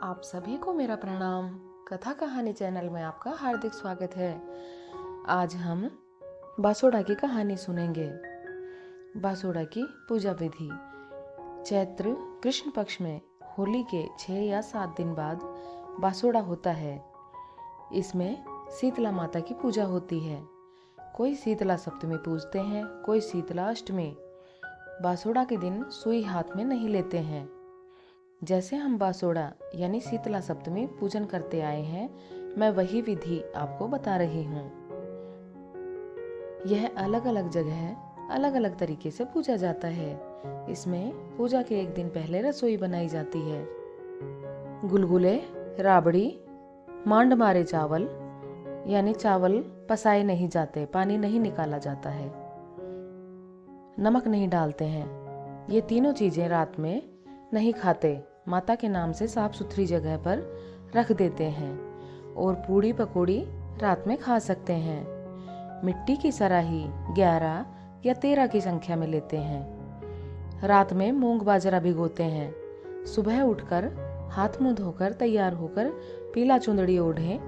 आप सभी को मेरा प्रणाम। कथा कहानी चैनल में आपका हार्दिक स्वागत है। आज हम बासोड़ा की कहानी सुनेंगे। बासोड़ा की पूजा विधि। चैत्र कृष्ण पक्ष में होली के 6 या 7 दिन बाद बासोड़ा होता है। इसमें शीतला माता की पूजा होती है। कोई शीतला सप्तमी पूजते हैं, कोई शीतला अष्टमी। बासोड़ा के दिन सुई हाथ में नहीं लेते हैं। जैसे हम बासोड़ा यानी शीतला सप्तमी पूजन करते आए हैं, मैं वही विधि आपको बता रही हूँ। यह अलग अलग जगह अलग अलग तरीके से पूजा जाता है। इसमें पूजा के एक दिन पहले रसोई बनाई जाती है। गुलगुले, राबड़ी, मांड मारे चावल यानी चावल पसाए नहीं जाते, पानी नहीं निकाला जाता है, नमक नहीं डालते हैं। ये तीनों चीजें रात में नहीं खाते, माता के नाम से साफ सुथरी जगह पर रख देते हैं। और पूड़ी पकौड़ी रात में खा सकते हैं। मिट्टी की सराही 11 या 13 की संख्या में लेते हैं। रात में मूंग बाजरा भिगोते हैं। सुबह उठकर हाथ मुंह धोकर तैयार होकर पीला चुंदड़ी ओढ़े।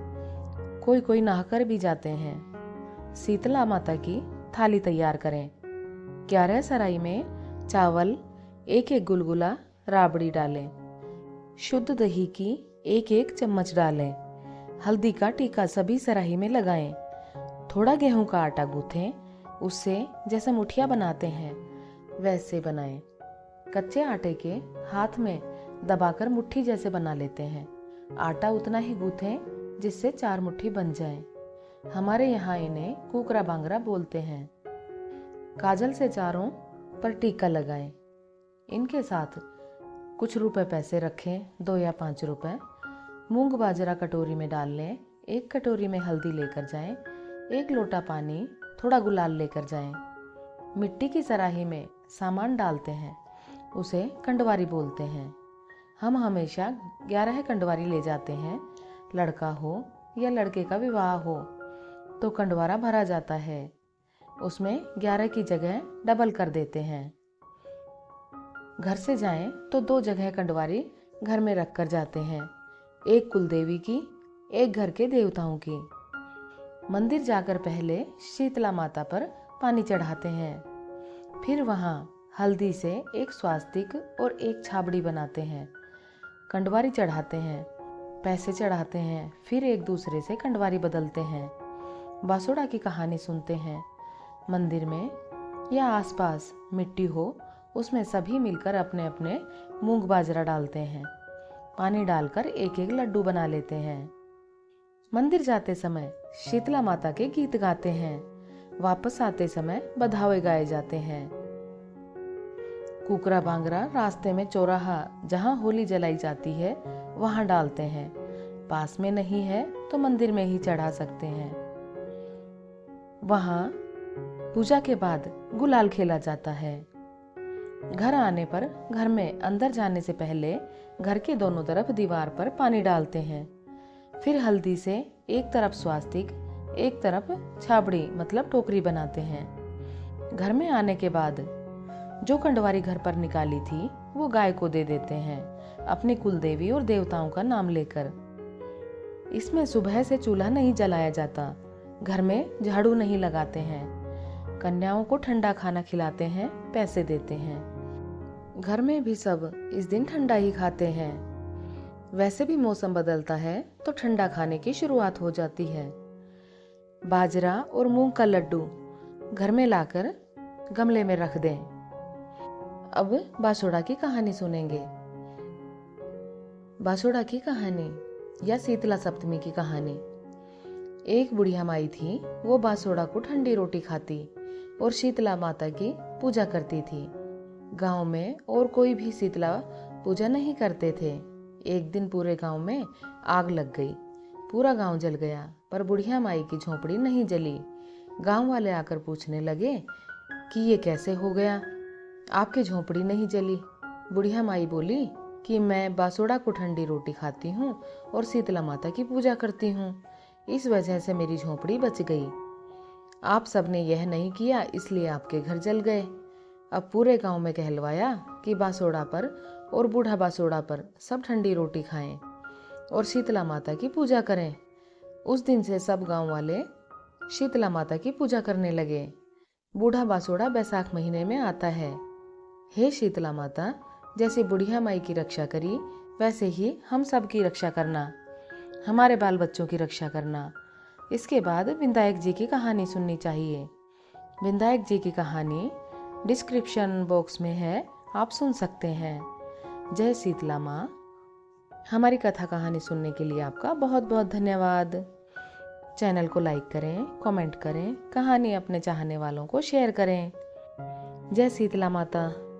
कोई कोई नहाकर भी जाते हैं। शीतला माता की थाली तैयार करें। 11 सराई में चावल, एक एक गुलगुला, राबड़ी डालें। शुद्ध दही की एक एक चम्मच डालें। हल्दी का टीका सभी सराही में लगाएं। थोड़ा गेहूं का आटा गूंथें, उससे जैसे मुठिया बनाते हैं वैसे बनाएं। कच्चे आटे के हाथ में दबाकर मुट्ठी जैसे बना लेते हैं। आटा उतना ही गूंथें जिससे 4 मुट्ठी बन जाए। हमारे यहाँ इन्हें कुकरा बांगरा बोलते हैं। काजल से चारों पर टीका लगाएं। इनके साथ कुछ रुपए पैसे रखें, 2 या 5 रुपए। मूंग बाजरा कटोरी में डाल लें। एक कटोरी में हल्दी लेकर जाएं। 1 लोटा पानी, थोड़ा गुलाल लेकर जाएं। मिट्टी की सराही में सामान डालते हैं, उसे कंडवारी बोलते हैं। हम हमेशा 11 कंडवारी ले जाते हैं। लड़का हो या लड़के का विवाह हो तो कंडवारा भरा जाता है। उसमें 11 की जगह डबल कर देते हैं। घर से जाएं तो 2 जगह कंडवारी घर में रख कर जाते हैं, एक कुलदेवी की, एक घर के देवताओं की। मंदिर जाकर पहले शीतला माता पर पानी चढ़ाते हैं। फिर वहां हल्दी से एक स्वास्तिक और एक छाबड़ी बनाते हैं। कंडवारी चढ़ाते हैं, पैसे चढ़ाते हैं, फिर एक दूसरे से कंडवारी बदलते हैं। बासोड़ा की कहानी सुनते हैं। मंदिर में या आसपास मिट्टी हो, उसमें सभी मिलकर अपने अपने मूंग बाजरा डालते हैं। पानी डालकर एक एक लड्डू बना लेते हैं। मंदिर जाते समय शीतला माता के गीत गाते हैं। वापस आते समय बधावे गाए जाते हैं। कुकरा बांगरा रास्ते में चौराहा जहां होली जलाई जाती है वहां डालते हैं। पास में नहीं है तो मंदिर में ही चढ़ा सकते हैं। वहां पूजा के बाद गुलाल खेला जाता है। घर आने पर घर में अंदर जाने से पहले घर के दोनों तरफ दीवार पर पानी डालते हैं। फिर हल्दी से एक तरफ स्वास्तिक, एक तरफ छाबड़ी मतलब टोकरी बनाते हैं। घर में आने के बाद जो कंडवारी घर पर निकाली थी वो गाय को दे देते हैं, अपनी कुलदेवी और देवताओं का नाम लेकर। इसमें सुबह से चूल्हा नहीं जलाया जाता, घर में झाड़ू नहीं लगाते हैं। कन्याओं को ठंडा खाना खिलाते हैं, पैसे देते हैं। घर में भी सब इस दिन ठंडा ही खाते हैं। वैसे भी मौसम बदलता है तो ठंडा खाने की शुरुआत हो जाती है। बाजरा और मूंग का लड्डू घर में लाकर गमले में रख दें। अब बासोड़ा की कहानी सुनेंगे। बासोड़ा की कहानी या शीतला सप्तमी की कहानी। एक बुढ़िया माई थी, वो बासोड़ा को ठंडी रोटी खाती और शीतला माता की पूजा करती थी। गांव में और कोई भी शीतला पूजा नहीं करते थे। एक दिन पूरे गांव में आग लग गई। पूरा गांव जल गया, पर बुढ़िया माई की झोपड़ी नहीं जली। गांव वाले आकर पूछने लगे कि ये कैसे हो गया, आपकी झोपड़ी नहीं जली। बुढ़िया माई बोली कि मैं बासोड़ा को ठंडी रोटी खाती हूँ और शीतला माता की पूजा करती हूँ, इस वजह से मेरी झोपड़ी बच गई। आप सबने यह नहीं किया, इसलिए आपके घर जल गए। अब पूरे गांव में कहलवाया कि बासोड़ा पर और बूढ़ा बासोड़ा पर सब ठंडी रोटी खाएं। और शीतला माता की पूजा करें। उस दिन से सब गांव वाले शीतला माता की पूजा करने लगे। बूढ़ा बासुड़ा बैसाख महीने में आता है। हे शीतला माता, जैसे बुढ़िया माई की रक्षा करी वैसे ही हम सब की रक्षा करना, हमारे बाल बच्चों की रक्षा करना। इसके बाद विनायक जी की कहानी सुननी चाहिए। विनायक जी की कहानी डिस्क्रिप्शन बॉक्स में है, आप सुन सकते हैं। जय शीतला माँ। हमारी कथा कहानी सुनने के लिए आपका बहुत बहुत धन्यवाद। चैनल को लाइक करें, कमेंट करें, कहानी अपने चाहने वालों को शेयर करें। जय शीतला माता।